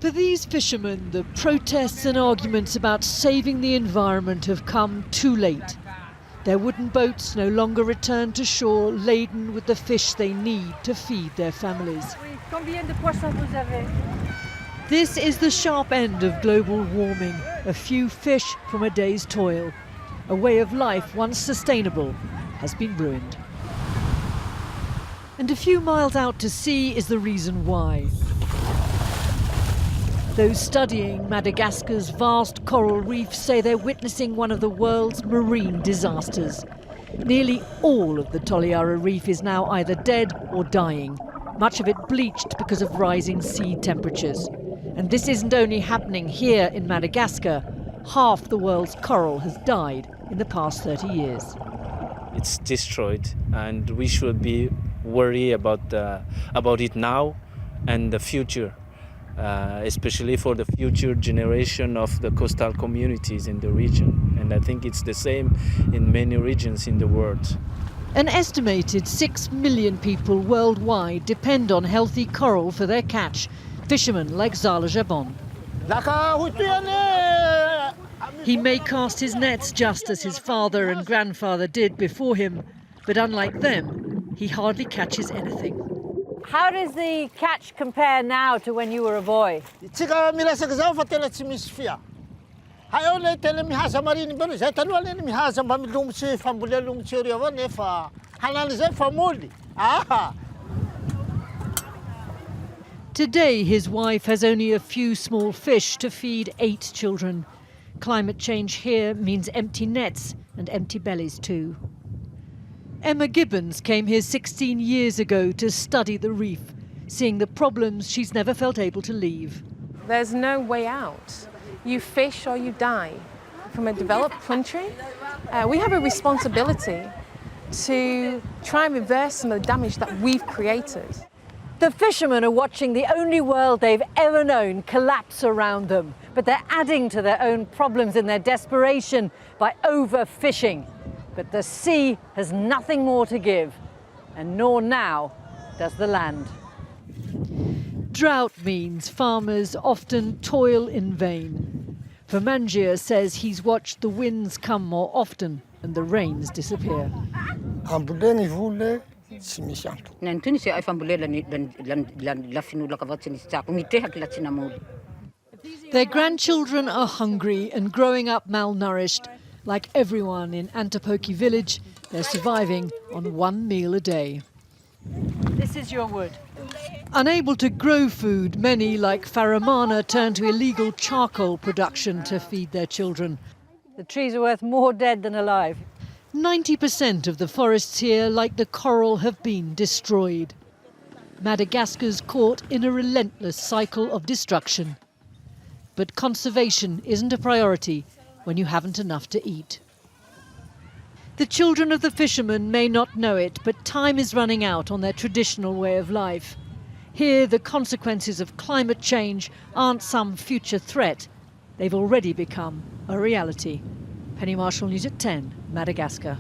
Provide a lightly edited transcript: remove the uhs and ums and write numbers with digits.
For these fishermen, the protests and arguments about saving the environment have come too late. Their wooden boats no longer return to shore laden with the fish they need to feed their families. This is the sharp end of global warming, a few fish from a day's toil. A way of life once sustainable has been ruined. And a few miles out to sea is the reason why. Those studying Madagascar's vast coral reefs say they're witnessing one of the world's marine disasters. Nearly all of the Toliara reef is now either dead or dying, much of it bleached because of rising sea temperatures. And this isn't only happening here in Madagascar. Half the world's coral has died in the past 30 years. It's destroyed, and we should be worried about it now and the future. Especially for the future generation of the coastal communities in the region. And I think it's the same in many regions in the world. An estimated 6 million people worldwide depend on healthy coral for their catch, fishermen like Zala Jabon. He may cast his nets just as his father and grandfather did before him, but unlike them, he hardly catches anything. How does the catch compare now to when you were a boy? Today, his wife has only a few small fish to feed 8 children. Climate change here means empty nets and empty bellies too. Emma Gibbons came here 16 years ago to study the reef, seeing the problems she's never felt able to leave. There's no way out. You fish or you die. From a developed country, we have a responsibility to try and reverse some of the damage that we've created. The fishermen are watching the only world they've ever known collapse around them, but they're adding to their own problems in their desperation by overfishing. But the sea has nothing more to give, and nor now does the land. Drought means farmers often toil in vain. Vermangia says he's watched the winds come more often and the rains disappear. Their grandchildren are hungry and growing up malnourished. Like everyone in Antapoki village, they're surviving on 1 meal a day. This is your wood. Unable to grow food, many, like Faramana, turn to illegal charcoal production to feed their children. The trees are worth more dead than alive. 90% of the forests here, like the coral, have been destroyed. Madagascar's caught in a relentless cycle of destruction. But conservation isn't a priority when you haven't enough to eat. The children of the fishermen may not know it, but time is running out on their traditional way of life. Here, the consequences of climate change aren't some future threat. They've already become a reality. Penny Marshall, News at 10, Madagascar.